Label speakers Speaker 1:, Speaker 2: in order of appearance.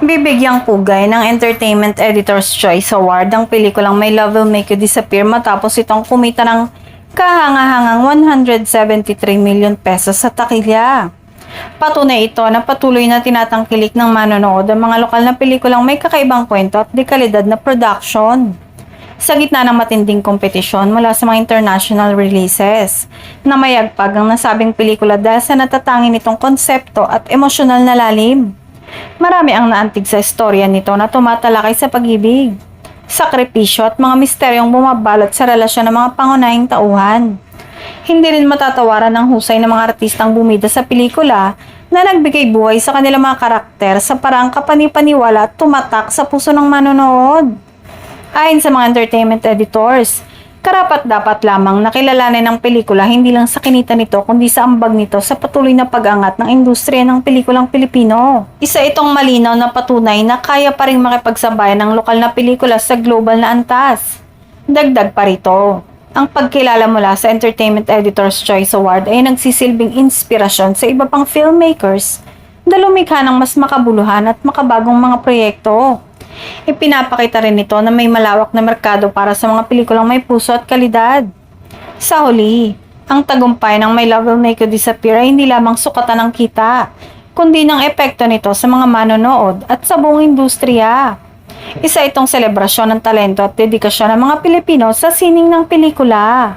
Speaker 1: Bibigyang pugay ng Entertainment Editor's Choice Award ang pelikulang My Love Will Make You Disappear matapos itong kumita ng kahangahangang 173 million pesos sa takilya. Patunay ito na patuloy na tinatangkilik ng manonood ang mga lokal na pelikulang may kakaibang kwento at dekalidad na production. Sa gitna ng matinding kompetisyon mula sa mga international releases, namayagpag ang nasabing pelikula dahil sa natatangi nitong konsepto at emosyonal na lalim. Marami ang naantig sa istorya nito na tumatalakay sa pag-ibig, sakripisyo at mga misteryong bumabalot sa relasyon ng mga pangunahing tauhan. Hindi rin matatawaran ang husay ng mga artistang bumida sa pelikula na nagbigay buhay sa kanilang mga karakter sa paraang kapanipaniwala at tumatak sa puso ng manonood. Ayon sa mga entertainment editors, karapat-dapat lamang nakilalanin ng pelikula hindi lang sa kinita nito kundi sa ambag nito sa patuloy na pag-angat ng industriya ng pelikulang Pilipino. Isa itong malinaw na patunay na kaya pa rin makipagsabayan ng lokal na pelikula sa global na antas. Dagdag pa rito, ang pagkilala mula sa Entertainment Editor's Choice Award ay nagsisilbing inspirasyon sa iba pang filmmakers na lumikha ng mas makabuluhan at makabagong mga proyekto. Ipinapakita rin ito na may malawak na merkado para sa mga pelikulang may puso at kalidad. Sa huli, ang tagumpay ng My Love Will Make You Disappear ay hindi lamang sukatan ng kita, kundi ng epekto nito sa mga manonood at sa buong industriya. Isa itong selebrasyon ng talento at dedikasyon ng mga Pilipino sa sining ng pelikula.